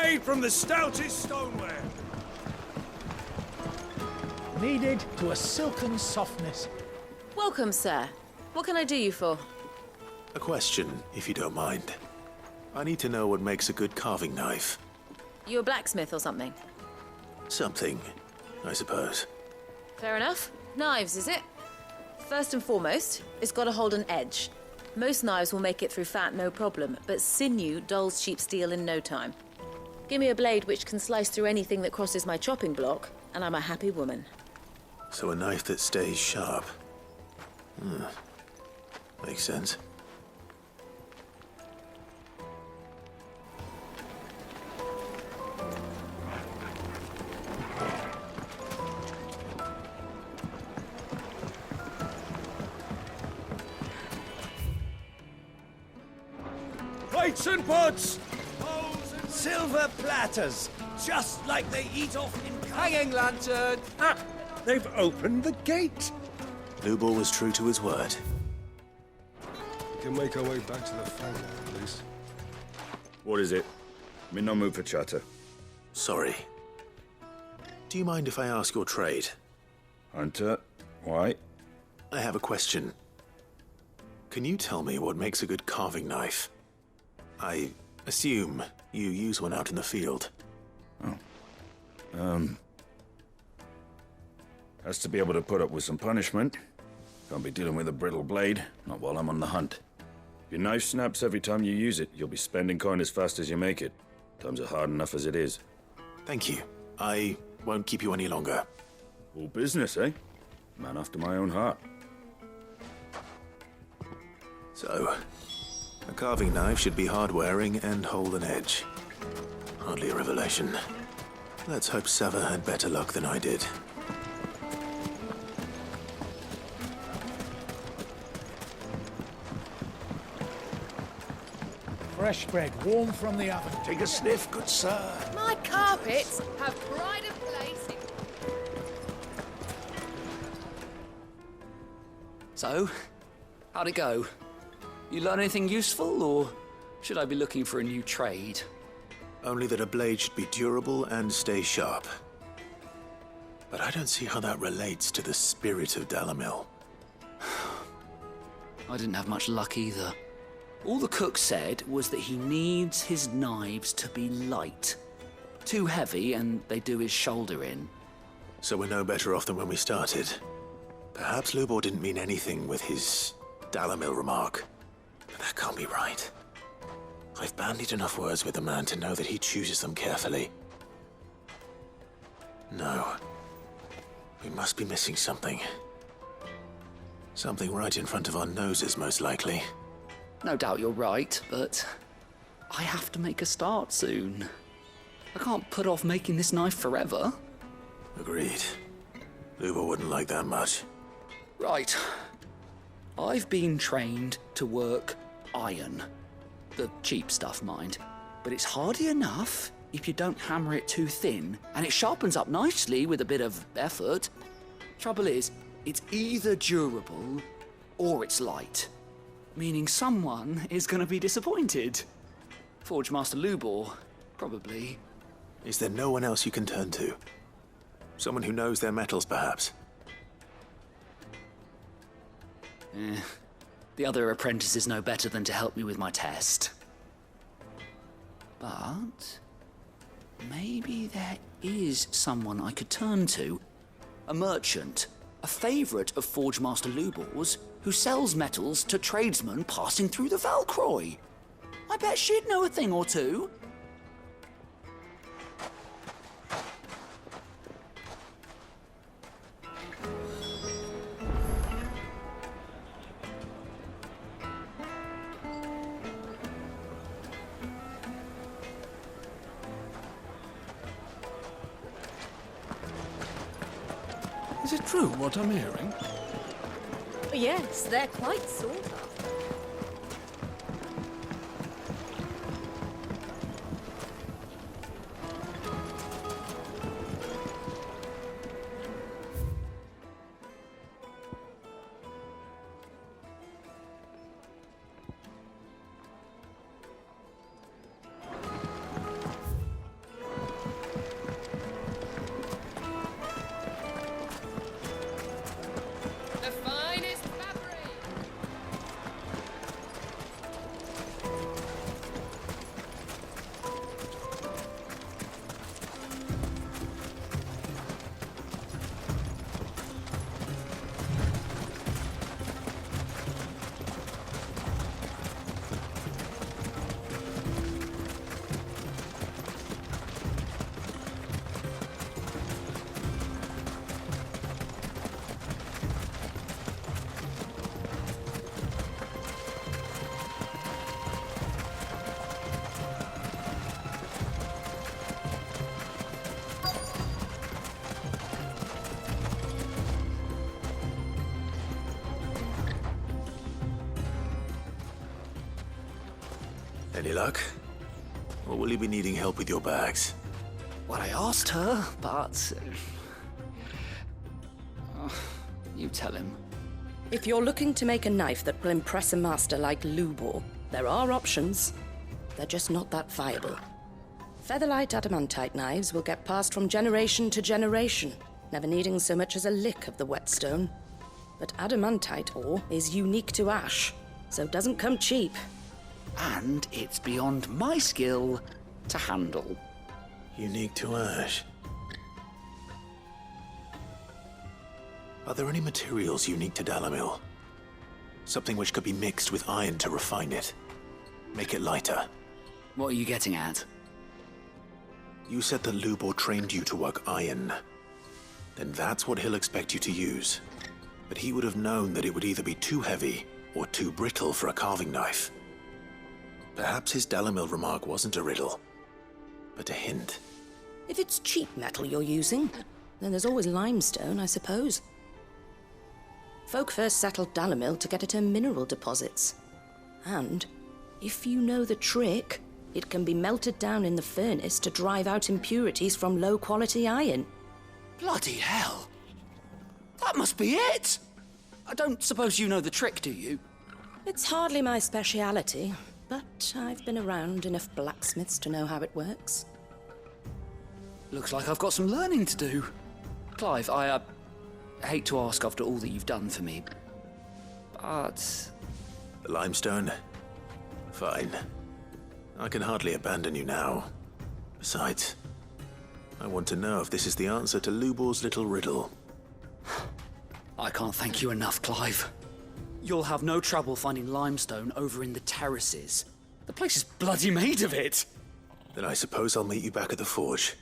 made from the stoutest stoneware. Kneaded to a silken softness. Welcome, sir. What can I do you for? A question, if you don't mind. I need to know what makes a good carving knife. You a blacksmith or something? Something, I suppose. Fair enough. Knives, is it? First and foremost, it's got to hold an edge. Most knives will make it through fat, no problem, but sinew dulls cheap steel in no time. Give me a blade which can slice through anything that crosses my chopping block, and I'm a happy woman. So a knife that stays sharp. Makes sense. Plates and pots! Bowls and silver platters, just like they eat off in hanging lantern. Ah, they've opened the gate. Lubor was true to his word. We can make our way back to the family, at least. What is it? I'm in no mood for chatter. Sorry. Do you mind if I ask your trade? Hunter, why? I have a question. Can you tell me what makes a good carving knife? I assume you use one out in the field. Has to be able to put up with some punishment. Can't be dealing with a brittle blade, not while I'm on the hunt. If your knife snaps every time you use it, you'll be spending coin as fast as you make it. Times are hard enough as it is. Thank you. I won't keep you any longer. All business, eh? Man after my own heart. So, a carving knife should be hard-wearing and hold an edge. Hardly a revelation. Let's hope Sava had better luck than I did. Fresh bread, warm from the oven. Take a sniff, good sir. My carpets have pride of place. So, how'd it go? You learn anything useful, or should I be looking for a new trade? Only that a blade should be durable and stay sharp. But I don't see how that relates to the spirit of Dalamil. I didn't have much luck either. All the cook said was that he needs his knives to be light. Too heavy and they do his shoulder in. So we're no better off than when we started. Perhaps Lubor didn't mean anything with his Dalamil remark. But that can't be right. I've bandied enough words with the man to know that he chooses them carefully. No. We must be missing something. Something right in front of our noses, most likely. No doubt you're right, but I have to make a start soon. I can't put off making this knife forever. Agreed. Lubor wouldn't like that much. Right. I've been trained to work iron. The cheap stuff, mind. But it's hardy enough if you don't hammer it too thin, and it sharpens up nicely with a bit of effort. Trouble is, it's either durable or it's light. Meaning someone is going to be disappointed. Forge Master Lubor, probably. Is there no one else you can turn to? Someone who knows their metals, perhaps? The other apprentices know better than to help me with my test. But maybe there is someone I could turn to. A merchant, a favourite of Forge Master Lubor's, who sells metals to tradesmen passing through the Valcroy. I bet she'd know a thing or two. Is it true what I'm hearing? Yes, they're quite sought after. Any luck? Or will you be needing help with your bags? Well, I asked her, but... you tell him. If you're looking to make a knife that will impress a master like Lubor, there are options. They're just not that viable. Featherlight adamantite knives will get passed from generation to generation, never needing so much as a lick of the whetstone. But adamantite ore is unique to ash, so it doesn't come cheap. And it's beyond my skill to handle. Unique to ash. Are there any materials unique to Dalamil? Something which could be mixed with iron to refine it. Make it lighter. What are you getting at? You said that Lubor trained you to work iron. Then that's what he'll expect you to use. But he would have known that it would either be too heavy or too brittle for a carving knife. Perhaps his Dalamil remark wasn't a riddle, but a hint. If it's cheap metal you're using, then there's always limestone, I suppose. Folk first settled Dalamil to get at her mineral deposits. And, if you know the trick, it can be melted down in the furnace to drive out impurities from low-quality iron. Bloody hell! That must be it! I don't suppose you know the trick, do you? It's hardly my speciality, but I've been around enough blacksmiths to know how it works. Looks like I've got some learning to do. Clive, I hate to ask after all that you've done for me, but... The limestone? Fine. I can hardly abandon you now. Besides, I want to know if this is the answer to Lubor's little riddle. I can't thank you enough, Clive. You'll have no trouble finding limestone over in the terraces. The place is bloody made of it. Then I suppose I'll meet you back at the forge.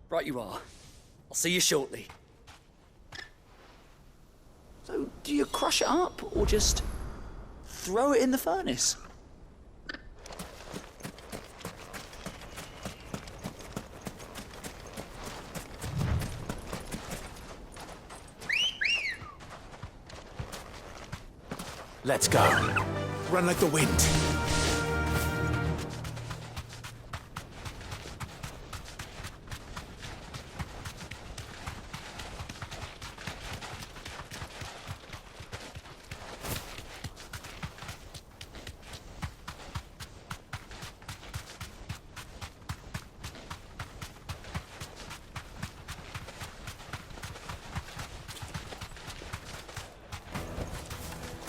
Right you are. I'll see you shortly. So, do you crush it up, or just throw it in the furnace? Let's go. Run like the wind.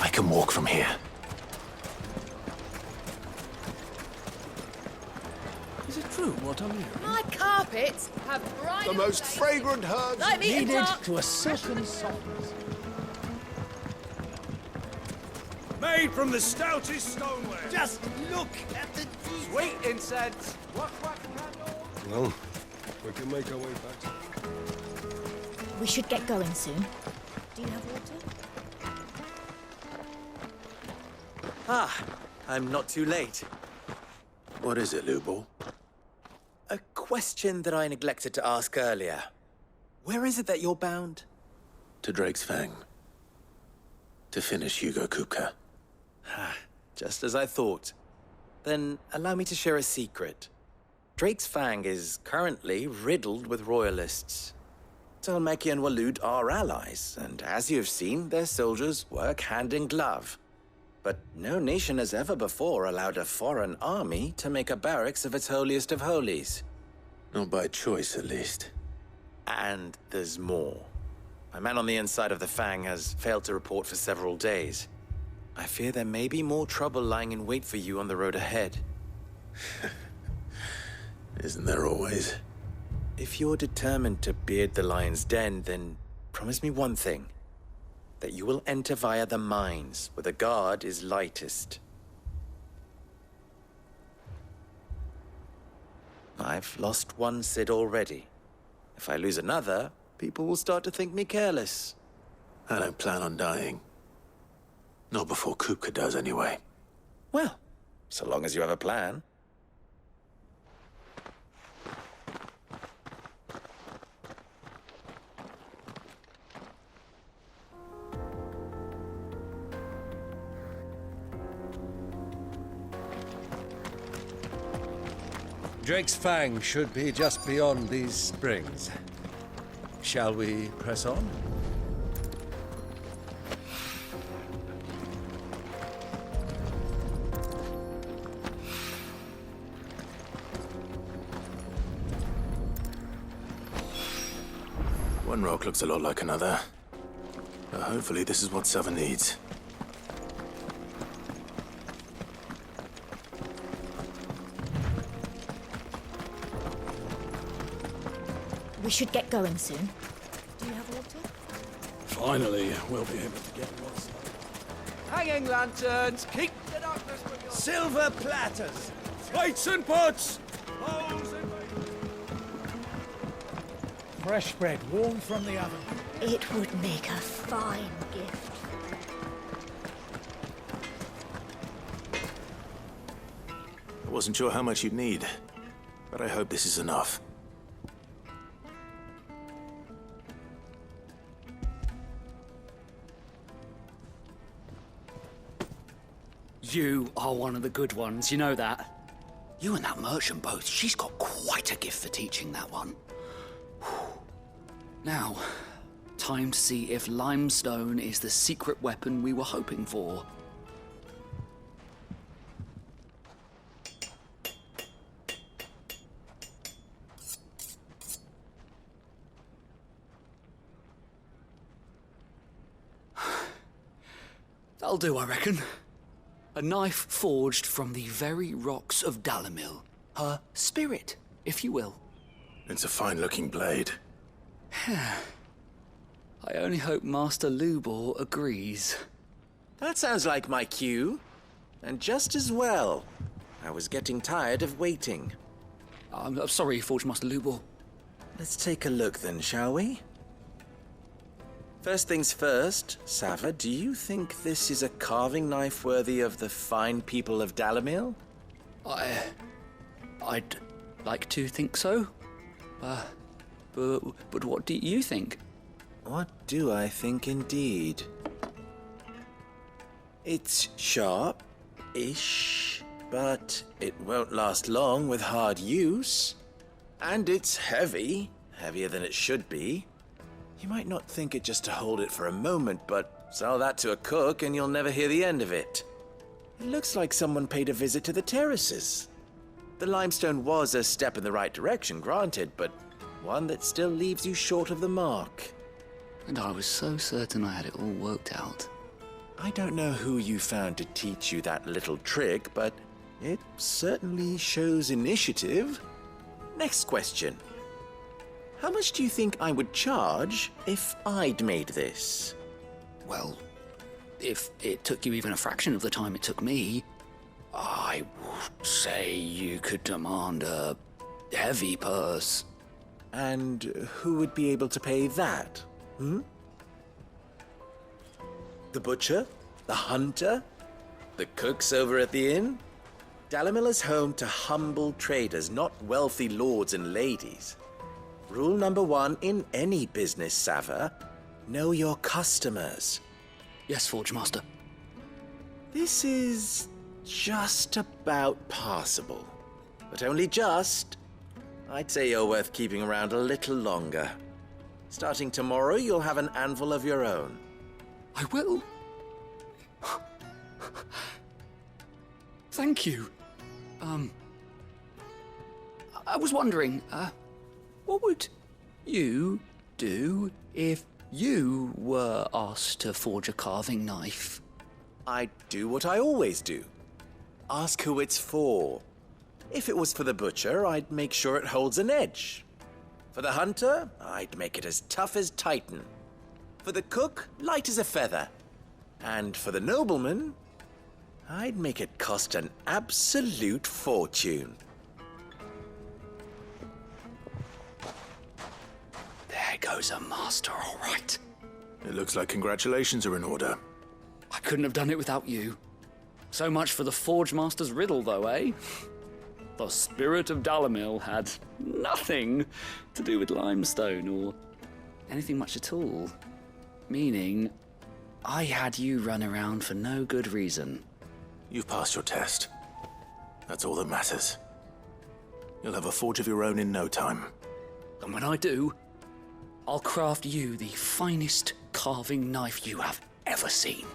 I can walk from here. Is it true what I'm hearing? My carpets have bright... The most fragrant herbs. Like me and Kneaded dark. to a silken softness. Made from the stoutest stoneware. Just look at the sweet incense. Well, we can make our way back to... We should get going soon. Do you have water? Ah, I'm not too late. What is it, Lubor? A question that I neglected to ask earlier. Where is it that you're bound? To Drake's Fang. To finish Hugo Kupka. Just as I thought. Then allow me to share a secret. Drake's Fang is currently riddled with royalists. Dhalmekian Walud are allies, and as you've seen, their soldiers work hand in glove. But no nation has ever before allowed a foreign army to make a barracks of its holiest of holies. Not by choice, at least. And there's more. My man on the inside of the Fang has failed to report for several days. I fear there may be more trouble lying in wait for you on the road ahead. Isn't there always? If you're determined to beard the lion's den, then promise me one thing. That you will enter via the mines, where the guard is lightest. I've lost one Cid already. If I lose another, people will start to think me careless. I don't plan on dying. Not before Kupka does, anyway. Well, so long as you have a plan. Drake's Fang should be just beyond these springs. Shall we press on? One rock looks a lot like another. But hopefully this is what Sava needs. We should get going soon. Do you have water? Finally, we'll be able to get lost. Hanging lanterns, keep the darkness with your... Silver platters, plates and pots, bowls and... Fresh bread, warm from the oven. It would make a fine gift. I wasn't sure how much you'd need, but I hope this is enough. You are one of the good ones, you know that? You and that merchant both, she's got quite a gift for teaching that one. Now, time to see if limestone is the secret weapon we were hoping for. That'll do, I reckon. A knife forged from the very rocks of Dhalmekian. Her spirit, if you will. It's a fine-looking blade. I only hope Master Lubor agrees. That sounds like my cue. And just as well. I was getting tired of waiting. I'm sorry, Forge Master Lubor. Let's take a look then, shall we? First things first, Sava, do you think this is a carving knife worthy of the fine people of Dhalmekian? I'd like to think so. But what do you think? What do I think indeed? It's sharp-ish, but it won't last long with hard use. And it's heavy, heavier than it should be. You might not think it just to hold it for a moment, but sell that to a cook and you'll never hear the end of it. It looks like someone paid a visit to the terraces. The limestone was a step in the right direction, granted, but one that still leaves you short of the mark. And I was so certain I had it all worked out. I don't know who you found to teach you that little trick, but it certainly shows initiative. Next question. How much do you think I would charge if I'd made this? Well, if it took you even a fraction of the time it took me, I would say you could demand a heavy purse. And who would be able to pay that? The butcher? The hunter? The cooks over at the inn? Dhalmekian is home to humble traders, not wealthy lords and ladies. Rule number 1 in any business, Sava, know your customers. Yes, Forge Master. This is just about passable. But only just. I'd say you're worth keeping around a little longer. Starting tomorrow, you'll have an anvil of your own. I will. Thank you. I was wondering, what would you do if you were asked to forge a carving knife? I'd do what I always do. Ask who it's for. If it was for the butcher, I'd make sure it holds an edge. For the hunter, I'd make it as tough as Titan. For the cook, light as a feather. And for the nobleman, I'd make it cost an absolute fortune. There goes a master, all right. It looks like congratulations are in order. I couldn't have done it without you. So much for the Forge Master's riddle, though, eh? The spirit of Dhalmekian had nothing to do with limestone or anything much at all. Meaning, I had you run around for no good reason. You've passed your test. That's all that matters. You'll have a forge of your own in no time. And when I do, I'll craft you the finest carving knife you have ever seen.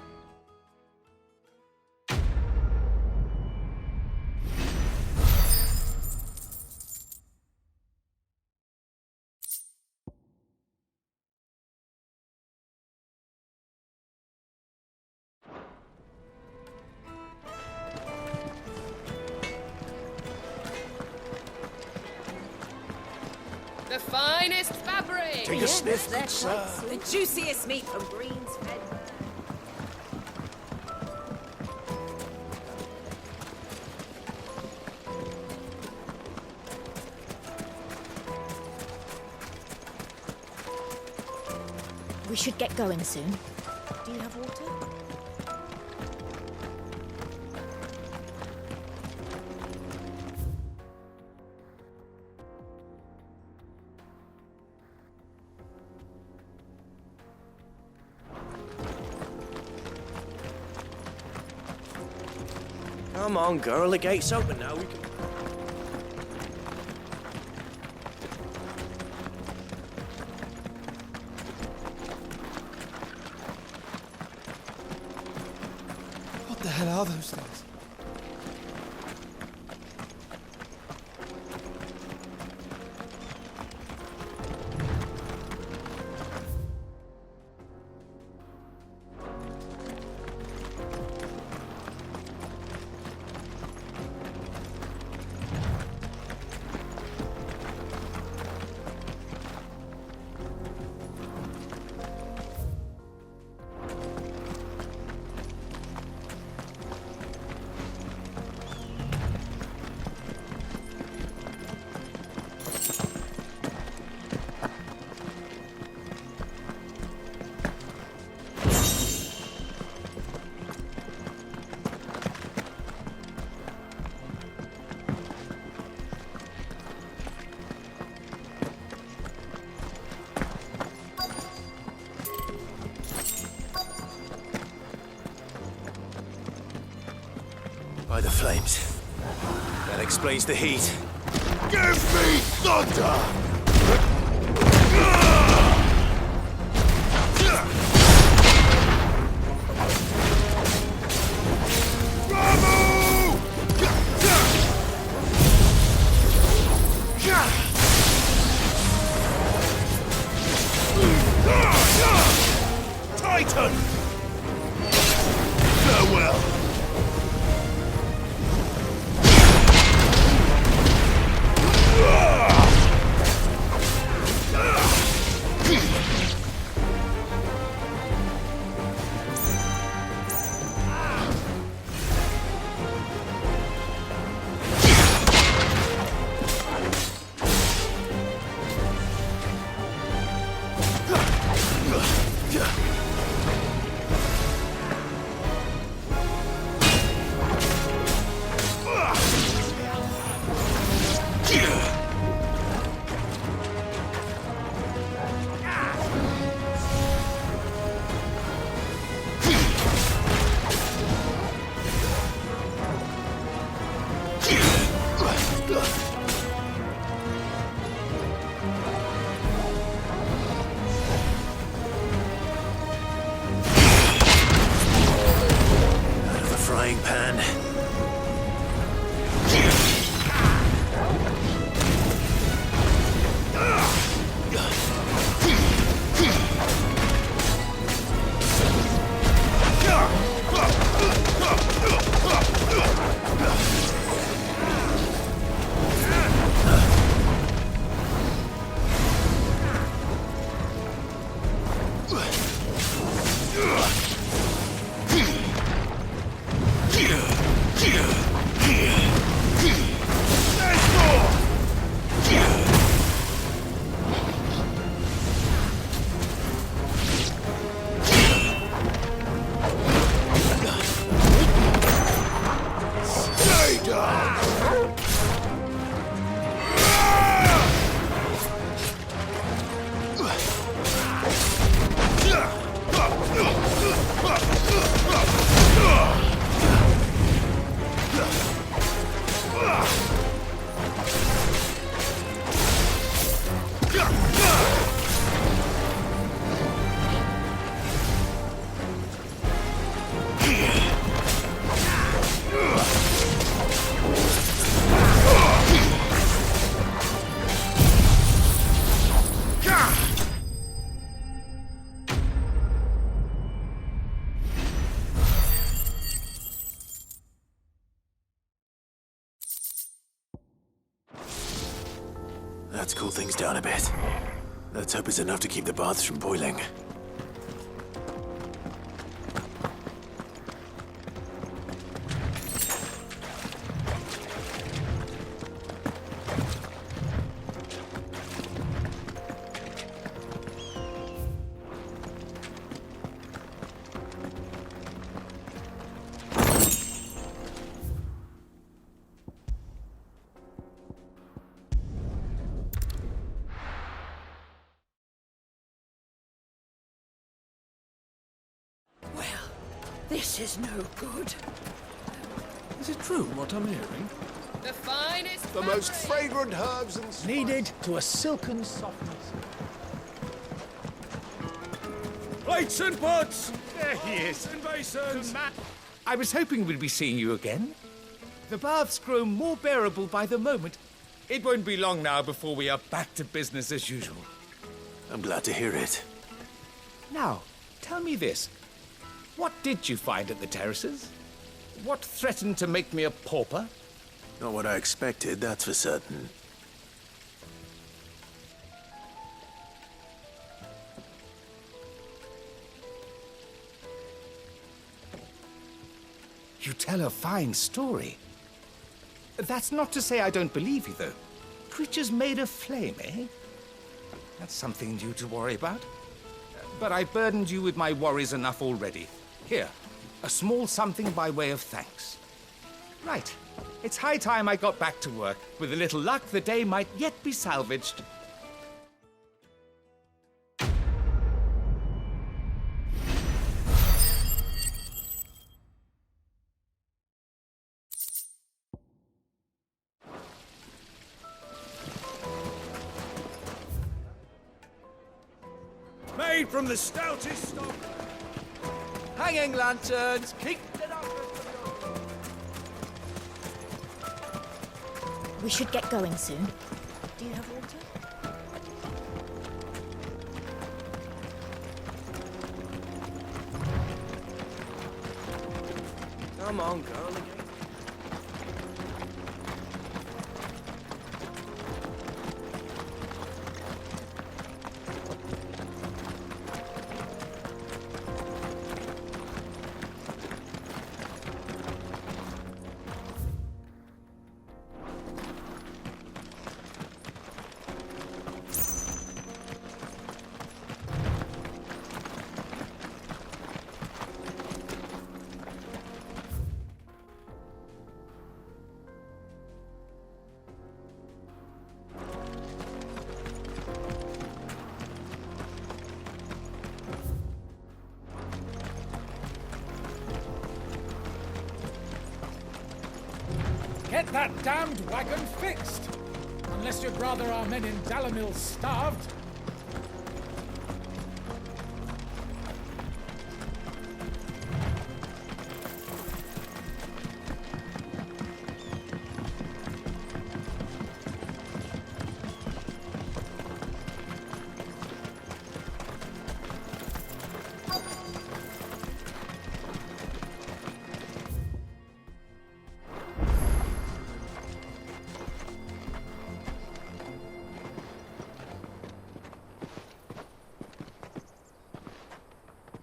The finest fabric! Take a sniff, good sir. The juiciest meat from Green's Fed. We should get going soon. Do you have water? Come on, girl. The gate's open now. We can... What the hell are those things? By the flames. That explains the heat. Give me thunder! Titan! Farewell! That's cooled things down a bit. Let's hope it's enough to keep the baths from boiling. This is no good. Is it true what I'm hearing? The finest The most fragrant herbs and spices. Needed to a silken softness. Plates and pots! There he is. And basins. I was hoping we'd be seeing you again. The baths grow more bearable by the moment. It won't be long now before we are back to business as usual. I'm glad to hear it. Now, tell me this. What did you find at the terraces? What threatened to make me a pauper? Not what I expected, that's for certain. You tell a fine story. That's not to say I don't believe you, though. Creatures made of flame, eh? That's something new to worry about. But I've burdened you with my worries enough already. Here, a small something by way of thanks. Right. It's high time I got back to work. With a little luck, the day might yet be salvaged. Made from the stoutest stock. Hanging lanterns, keep it up. We should get going soon. Do you have water? Come on, girl. Get that damned wagon fixed! Unless you'd rather our men in Dhalmekian starved.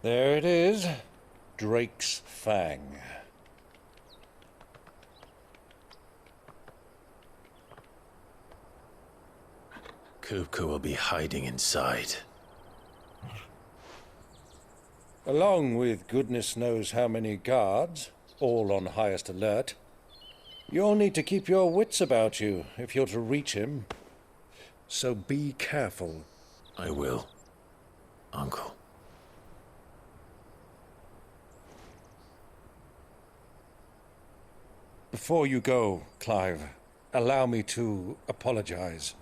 There it is. Drake's Fang. Kupka will be hiding inside. Along with goodness knows how many guards, all on highest alert. You'll need to keep your wits about you if you're to reach him. So be careful. I will, Uncle. Before you go, Clive, allow me to apologize.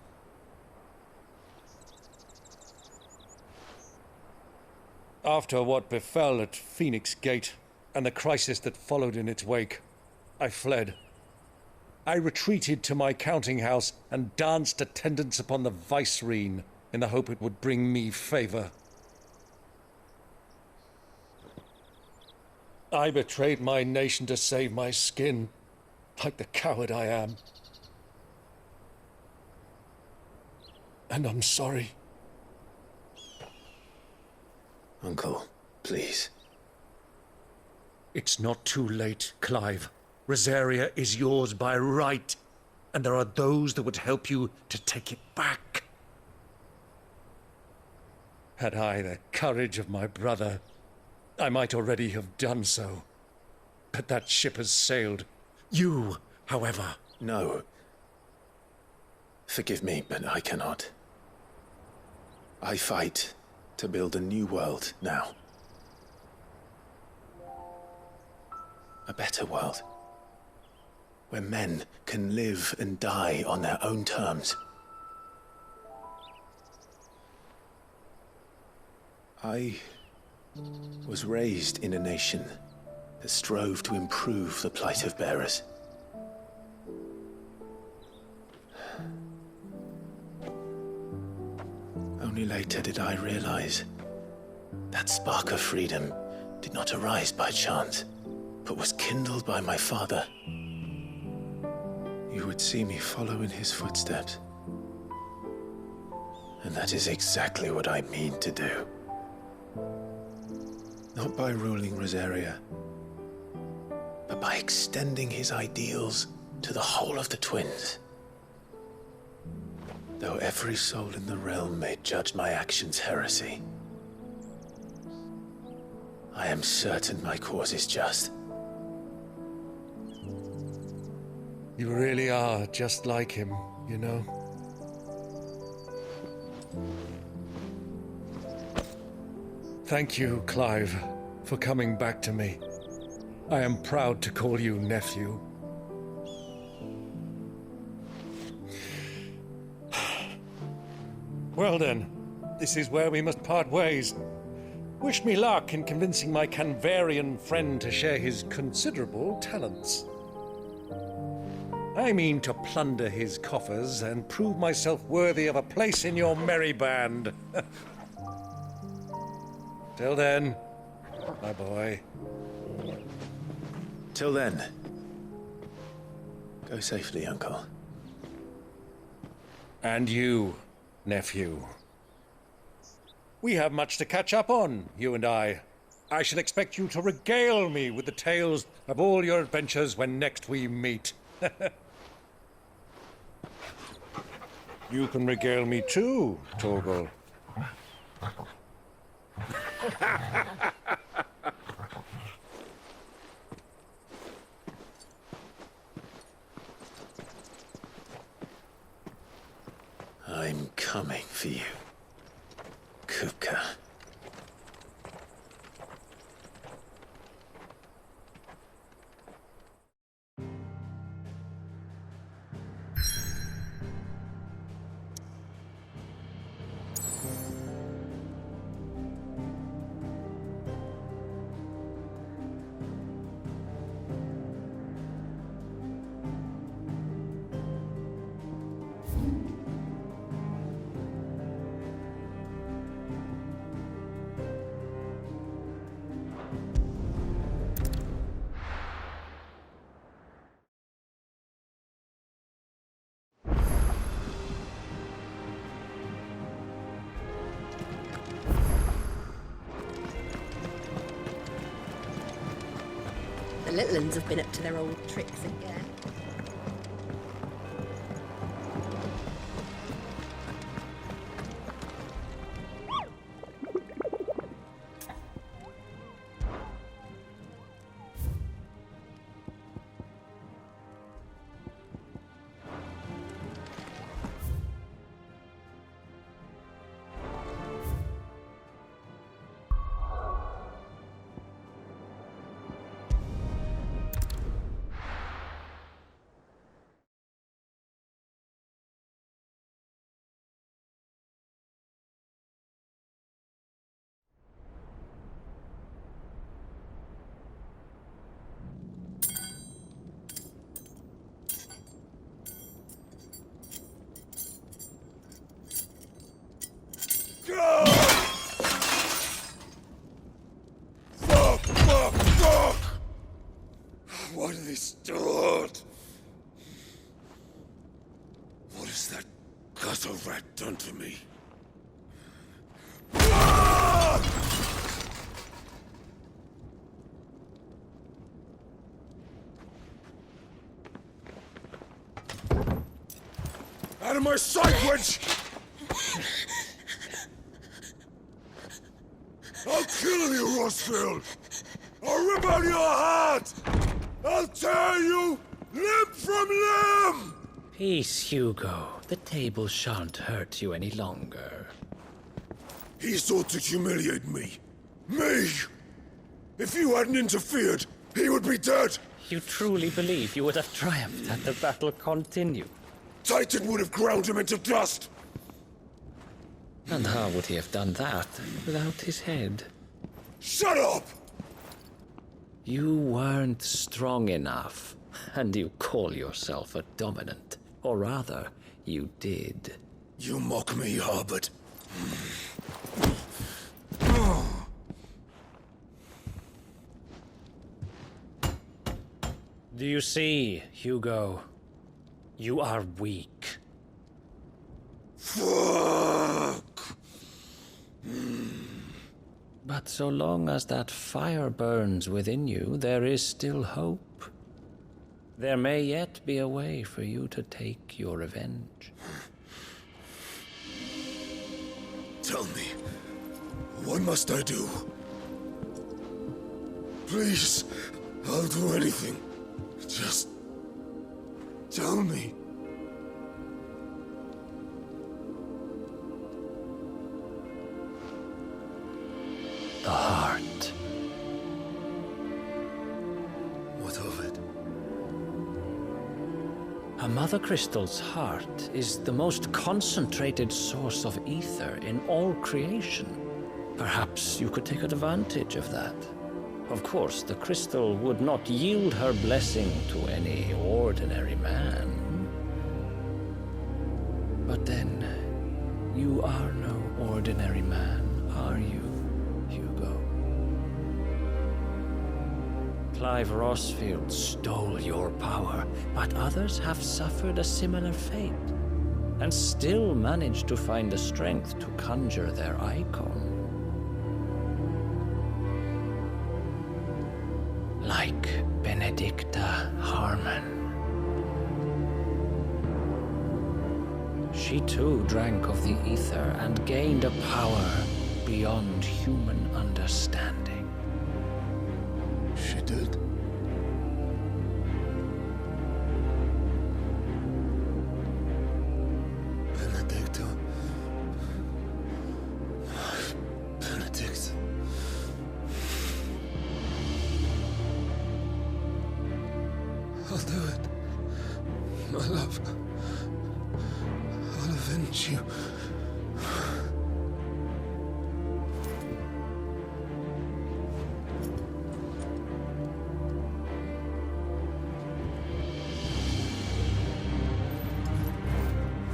After what befell at Phoenix Gate and the crisis that followed in its wake, I fled. I retreated to my counting house and danced attendance upon the vicereine in the hope it would bring me favor. I betrayed my nation to save my skin, like the coward I am. and I'm sorry. Uncle, please. It's not too late, Clive. Rosaria is yours by right, and there are those that would help you to take it back. Had I the courage of my brother, I might already have done so. But that ship has sailed. You, however... No. Forgive me, but I cannot. I fight to build a new world now. A better world. Where men can live and die on their own terms. I was raised in a nation that strove to improve the plight of bearers. Only later did I realize that spark of freedom did not arise by chance, but was kindled by my father. You would see me follow in his footsteps. And that is exactly what I mean to do. Not by ruling Rosaria, but by extending his ideals to the whole of the twins. Though every soul in the realm may judge my actions heresy, I am certain my cause is just. You really are just like him, you know? Thank you, Clive, for coming back to me. I am proud to call you nephew. Well then, this is where we must part ways. Wish me luck in convincing my Canvarian friend to share his considerable talents. I mean to plunder his coffers and prove myself worthy of a place in your merry band. Till then, my boy. Till then, go safely, Uncle. And you, nephew. We have much to catch up on, you and I. I shall expect you to regale me with the tales of all your adventures when next we meet. You can regale me too, Torgal. I'm coming for you, Kupka. The little uns have been up to their old tricks again. has a rat done to me? Out of my sight, witch! I'll kill you, Rossfield! I'll rip out your heart! I'll tear you limb from limb! Peace, Hugo. The table shan't hurt you any longer. He sought to humiliate me. Me! If you hadn't interfered, he would be dead! You truly believe you would have triumphed had the battle continued? Titan would have ground him into dust! And how would he have done that without his head? Shut up! You weren't strong enough, and you call yourself a dominant. Or rather, you did. You mock me, Harbert. Do you see, Hugo? You are weak. Fuck! But so long as that fire burns within you, there is still hope. There may yet be a way for you to take your revenge. Tell me, what must I do? Please, I'll do anything. Just tell me. The heart. What of it? A Mothercrystal's heart is the most concentrated source of aether in all creation. Perhaps you could take advantage of that. Of course, the crystal would not yield her blessing to any ordinary man. But then, you are no ordinary man, are you, Hugo? Clive Rossfield stole your power, but others have suffered a similar fate, and still managed to find the strength to conjure their Eikon. Like Benedicta Harmon. She too drank of the aether and gained a power beyond human understanding. She did. Benedicta. Benedict. I'll do it. My love. I'll avenge you.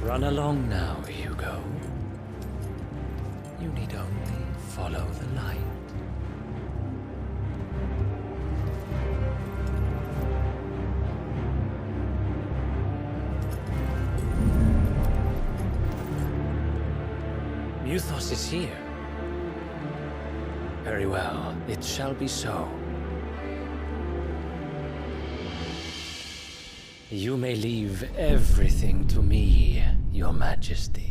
Run along now, Hugo. You need only follow the light. Muthos is here. Very well, it shall be so. You may leave everything to me, Your Majesty.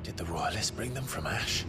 Did the Royalists bring them from Ash?